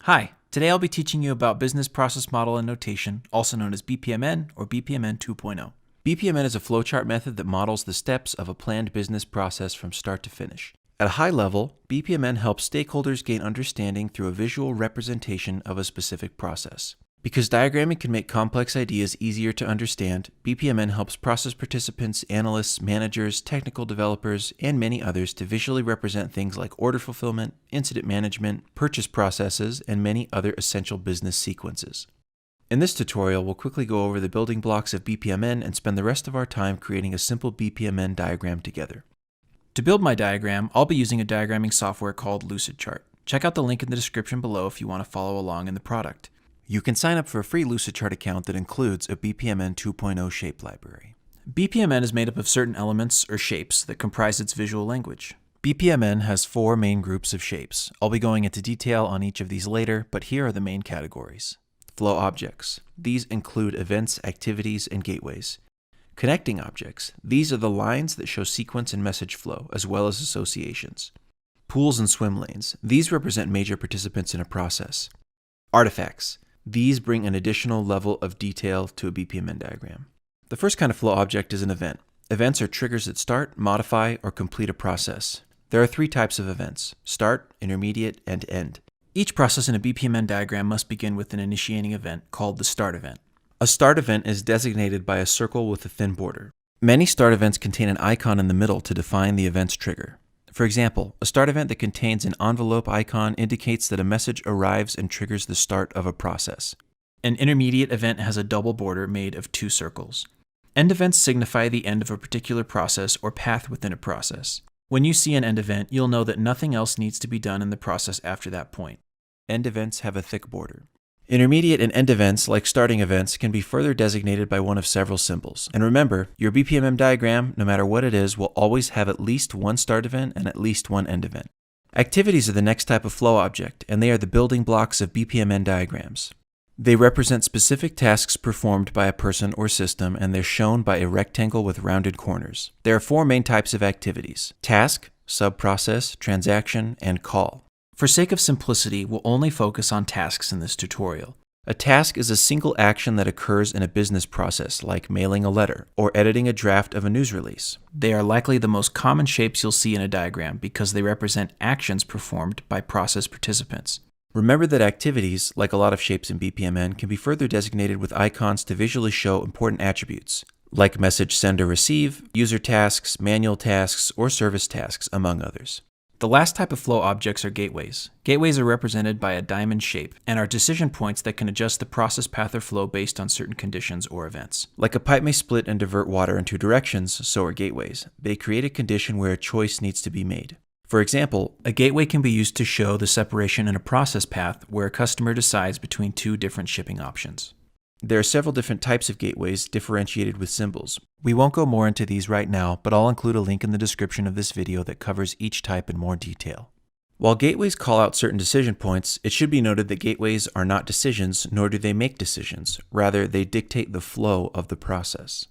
Hi, today I'll be teaching you about Business Process Model and Notation, also known as BPMN or BPMN 2.0. BPMN is a flowchart method that models the steps of a planned business process from start to finish. At a high level, BPMN helps stakeholders gain understanding through a visual representation of a specific process. Because diagramming can make complex ideas easier to understand, BPMN helps process participants, analysts, managers, technical developers, and many others to visually represent things like order fulfillment, incident management, purchase processes, and many other essential business sequences. In this tutorial, we'll quickly go over the building blocks of BPMN and spend the rest of our time creating a simple BPMN diagram together. To build my diagram, I'll be using a diagramming software called Lucidchart. Check out the link in the description below if you want to follow along in the product. You can sign up for a free Lucidchart account that includes a BPMN 2.0 shape library. BPMN is made up of certain elements or shapes that comprise its visual language. BPMN has four main groups of shapes. I'll be going into detail on each of these later, but here are the main categories. Flow objects. These include events, activities, and gateways. Connecting objects. These are the lines that show sequence and message flow, as well as associations. Pools and swim lanes. These represent major participants in a process. Artifacts. These bring an additional level of detail to a BPMN diagram. The first kind of flow object is an event. Events are triggers that start, modify, or complete a process. There are three types of events: start, intermediate, and end. Each process in a BPMN diagram must begin with an initiating event called the start event. A start event is designated by a circle with a thin border. Many start events contain an icon in the middle to define the event's trigger. For example, a start event that contains an envelope icon indicates that a message arrives and triggers the start of a process. An intermediate event has a double border made of two circles. End events signify the end of a particular process or path within a process. When you see an end event, you'll know that nothing else needs to be done in the process after that point. End events have a thick border. Intermediate and end events, like starting events, can be further designated by one of several symbols. And remember, your BPMN diagram, no matter what it is, will always have at least one start event and at least one end event. Activities are the next type of flow object, and they are the building blocks of BPMN diagrams. They represent specific tasks performed by a person or system, and they're shown by a rectangle with rounded corners. There are four main types of activities: task, sub-process, transaction, and call. For sake of simplicity, we'll only focus on tasks in this tutorial. A task is a single action that occurs in a business process, like mailing a letter or editing a draft of a news release. They are likely the most common shapes you'll see in a diagram because they represent actions performed by process participants. Remember that activities, like a lot of shapes in BPMN, can be further designated with icons to visually show important attributes, like message send or receive, user tasks, manual tasks, or service tasks, among others. The last type of flow objects are gateways. Gateways are represented by a diamond shape and are decision points that can adjust the process path or flow based on certain conditions or events. Like a pipe may split and divert water in two directions, so are gateways. They create a condition where a choice needs to be made. For example, a gateway can be used to show the separation in a process path where a customer decides between two different shipping options. There are several different types of gateways differentiated with symbols. We won't go more into these right now, but I'll include a link in the description of this video that covers each type in more detail. While gateways call out certain decision points, it should be noted that gateways are not decisions, nor do they make decisions. Rather, they dictate the flow of the process.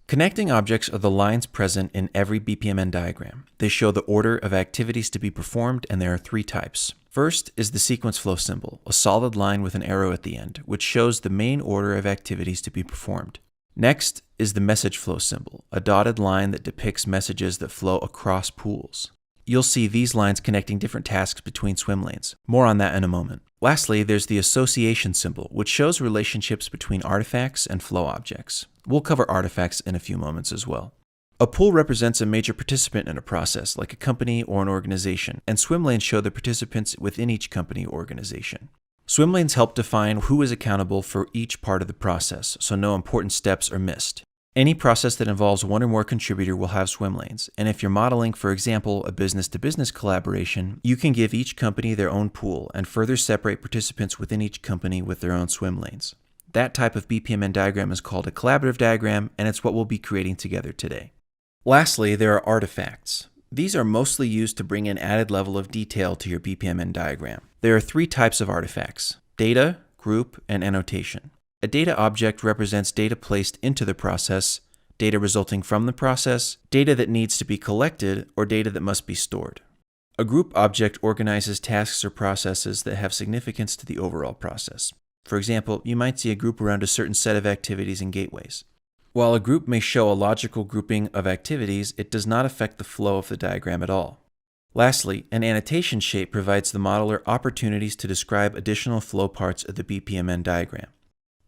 Connecting objects are the lines present in every BPMN diagram. They show the order of activities to be performed, and there are three types. First is the sequence flow symbol, a solid line with an arrow at the end, which shows the main order of activities to be performed. Next is the message flow symbol, a dotted line that depicts messages that flow across pools. You'll see these lines connecting different tasks between swim lanes. More on that in a moment. Lastly, there's the association symbol, which shows relationships between artifacts and flow objects. We'll cover artifacts in a few moments as well. A pool represents a major participant in a process, like a company or an organization, and swim lanes show the participants within each company or organization. Swim lanes help define who is accountable for each part of the process, so no important steps are missed. Any process that involves one or more contributor will have swim lanes, and if you're modeling, for example, a business-to-business collaboration, you can give each company their own pool and further separate participants within each company with their own swim lanes. That type of BPMN diagram is called a collaborative diagram, and it's what we'll be creating together today. Lastly, there are artifacts. These are mostly used to bring an added level of detail to your BPMN diagram. There are three types of artifacts: data, group, and annotation. A data object represents data placed into the process, data resulting from the process, data that needs to be collected, or data that must be stored. A group object organizes tasks or processes that have significance to the overall process. For example, you might see a group around a certain set of activities and gateways. While a group may show a logical grouping of activities, it does not affect the flow of the diagram at all. Lastly, an annotation shape provides the modeler opportunities to describe additional flow parts of the BPMN diagram.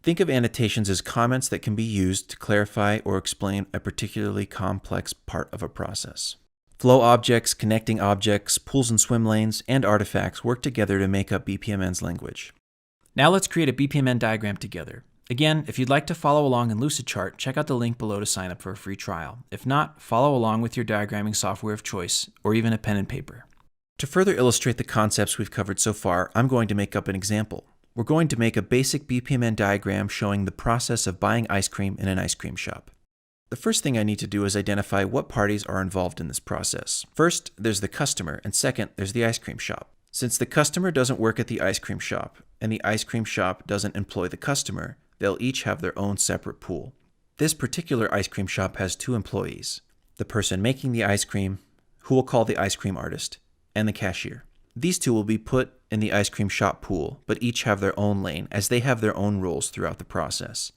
Think of annotations as comments that can be used to clarify or explain a particularly complex part of a process. Flow objects, connecting objects, pools and swim lanes, and artifacts work together to make up BPMN's language. Now let's create a BPMN diagram together. Again, if you'd like to follow along in Lucidchart, check out the link below to sign up for a free trial. If not, follow along with your diagramming software of choice, or even a pen and paper. To further illustrate the concepts we've covered so far, I'm going to make up an example. We're going to make a basic BPMN diagram showing the process of buying ice cream in an ice cream shop. The first thing I need to do is identify what parties are involved in this process. First, there's the customer, and second, there's the ice cream shop. Since the customer doesn't work at the ice cream shop, and the ice cream shop doesn't employ the customer, they'll each have their own separate pool. This particular ice cream shop has 2 employees: the person making the ice cream, who we'll call the ice cream artist, and the cashier. These 2 will be put in the ice cream shop pool, but each have their own lane, as they have their own roles throughout the process.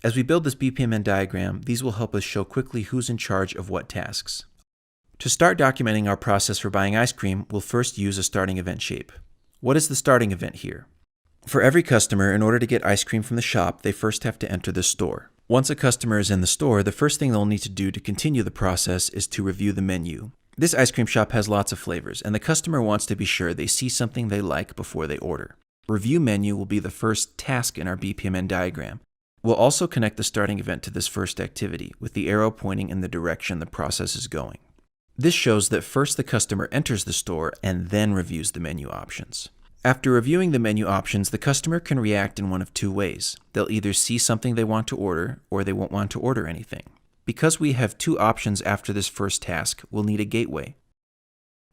As we build this BPMN diagram, these will help us show quickly who's in charge of what tasks. To start documenting our process for buying ice cream, we'll first use a starting event shape. What is the starting event here? For every customer, in order to get ice cream from the shop, they first have to enter the store. Once a customer is in the store, the first thing they'll need to do to continue the process is to review the menu. This ice cream shop has lots of flavors, and the customer wants to be sure they see something they like before they order. Review menu will be the first task in our BPMN diagram. We'll also connect the starting event to this first activity, with the arrow pointing in the direction the process is going. This shows that first the customer enters the store and then reviews the menu options. After reviewing the menu options, the customer can react in one of 2 ways. They'll either see something they want to order, or they won't want to order anything. Because we have 2 options after this first task, we'll need a gateway.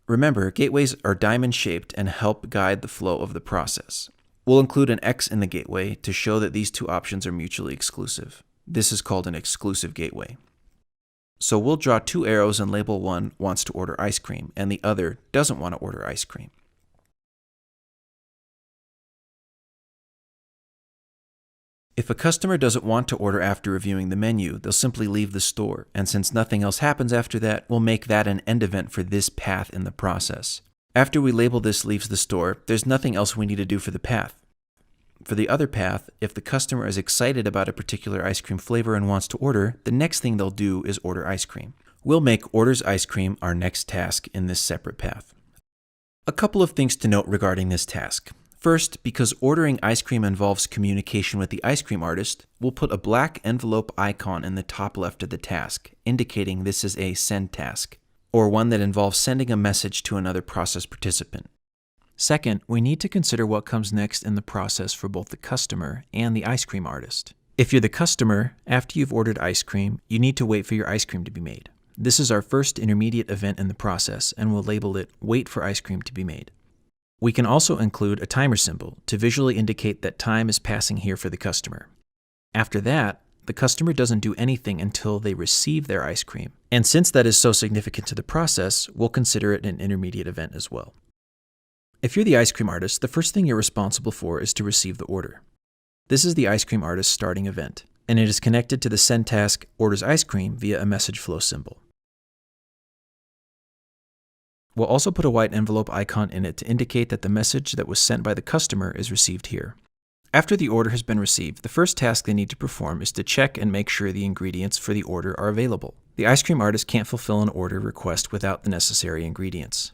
Remember, gateways are diamond-shaped and help guide the flow of the process. We'll include an X in the gateway to show that these 2 options are mutually exclusive. This is called an exclusive gateway. So we'll draw 2 arrows and label one wants to order ice cream, and the other doesn't want to order ice cream. If a customer doesn't want to order after reviewing the menu, they'll simply leave the store, and since nothing else happens after that, we'll make that an end event for this path in the process. After we label this leaves the store, there's nothing else we need to do for the path. For the other path, if the customer is excited about a particular ice cream flavor and wants to order, the next thing they'll do is order ice cream. We'll make orders ice cream our next task in this separate path. A couple of things to note regarding this task. First, because ordering ice cream involves communication with the ice cream artist, we'll put a black envelope icon in the top left of the task, indicating this is a send task, or one that involves sending a message to another process participant. Second, we need to consider what comes next in the process for both the customer and the ice cream artist. If you're the customer, after you've ordered ice cream, you need to wait for your ice cream to be made. This is our first intermediate event in the process, and we'll label it Wait for Ice Cream to be Made. We can also include a timer symbol to visually indicate that time is passing here for the customer. After that, the customer doesn't do anything until they receive their ice cream. And since that is so significant to the process, we'll consider it an intermediate event as well. If you're the ice cream artist, the first thing you're responsible for is to receive the order. This is the ice cream artist's starting event, and it is connected to the send task orders ice cream via a message flow symbol. We'll also put a white envelope icon in it to indicate that the message that was sent by the customer is received here. After the order has been received, the first task they need to perform is to check and make sure the ingredients for the order are available. The ice cream artist can't fulfill an order request without the necessary ingredients.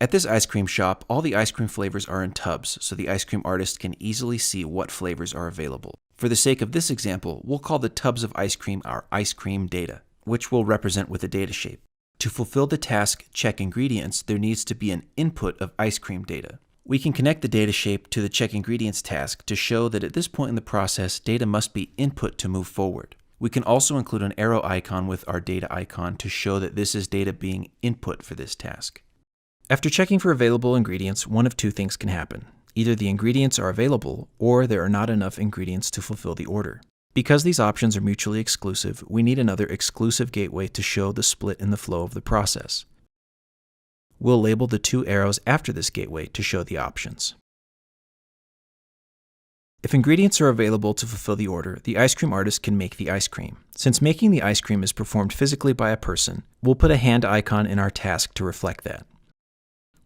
At this ice cream shop, all the ice cream flavors are in tubs, so the ice cream artist can easily see what flavors are available. For the sake of this example, we'll call the tubs of ice cream our ice cream data, which we'll represent with a data shape. To fulfill the task check ingredients, there needs to be an input of ice cream data. We can connect the data shape to the check ingredients task to show that at this point in the process, data must be input to move forward. We can also include an arrow icon with our data icon to show that this is data being input for this task. After checking for available ingredients, one of 2 things can happen. Either the ingredients are available, or there are not enough ingredients to fulfill the order. Because these options are mutually exclusive, we need another exclusive gateway to show the split in the flow of the process. We'll label the two arrows after this gateway to show the options. If ingredients are available to fulfill the order, the ice cream artist can make the ice cream. Since making the ice cream is performed physically by a person, we'll put a hand icon in our task to reflect that.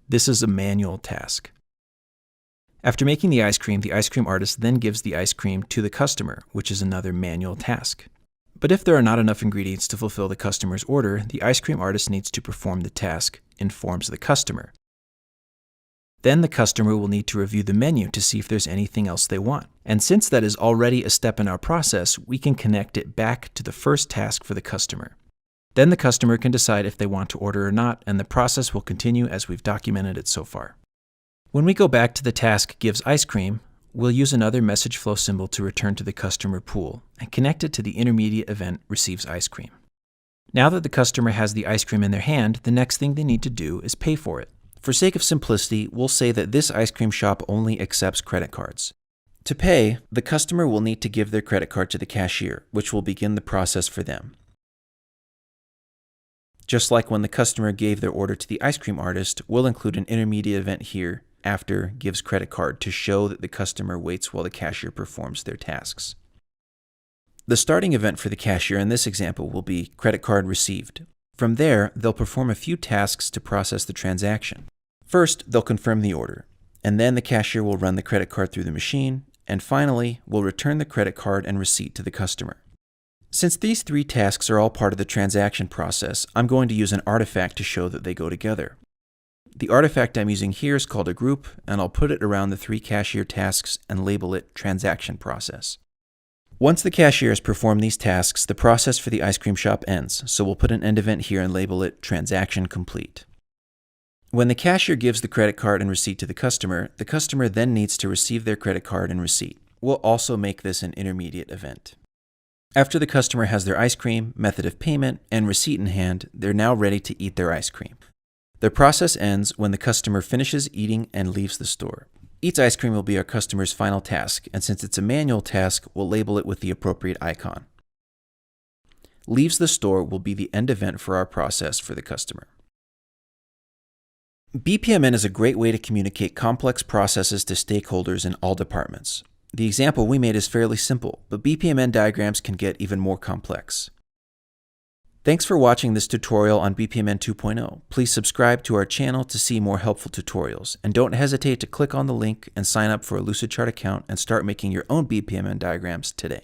This is a manual task. After making the ice cream artist then gives the ice cream to the customer, which is another manual task. But if there are not enough ingredients to fulfill the customer's order, the ice cream artist needs to perform the task, informs the customer. Then the customer will need to review the menu to see if there's anything else they want. And since that is already a step in our process, we can connect it back to the first task for the customer. Then the customer can decide if they want to order or not, and the process will continue as we've documented it so far. When we go back to the task gives ice cream, we'll use another message flow symbol to return to the customer pool and connect it to the intermediate event receives ice cream. Now that the customer has the ice cream in their hand, the next thing they need to do is pay for it. For sake of simplicity, we'll say that this ice cream shop only accepts credit cards. To pay, the customer will need to give their credit card to the cashier, which will begin the process for them. Just like when the customer gave their order to the ice cream artist, we'll include an intermediate event here after gives credit card to show that the customer waits while the cashier performs their tasks. The starting event for the cashier in this example will be credit card received. From there, they'll perform a few tasks to process the transaction. First, they'll confirm the order, and then the cashier will run the credit card through the machine, and finally, will return the credit card and receipt to the customer. Since these three tasks are all part of the transaction process, I'm going to use an artifact to show that they go together. The artifact I'm using here is called a group, and I'll put it around the three cashier tasks and label it transaction process. Once the cashier has performed these tasks, the process for the ice cream shop ends, so we'll put an end event here and label it transaction complete. When the cashier gives the credit card and receipt to the customer then needs to receive their credit card and receipt. We'll also make this an intermediate event. After the customer has their ice cream, method of payment, and receipt in hand, they're now ready to eat their ice cream. Their process ends when the customer finishes eating and leaves the store. Eats ice cream will be our customer's final task, and since it's a manual task, we'll label it with the appropriate icon. Leaves the store will be the end event for our process for the customer. BPMN is a great way to communicate complex processes to stakeholders in all departments. The example we made is fairly simple, but BPMN diagrams can get even more complex. Thanks for watching this tutorial on BPMN 2.0. Please subscribe to our channel to see more helpful tutorials, and don't hesitate to click on the link and sign up for a Lucidchart account and start making your own BPMN diagrams today.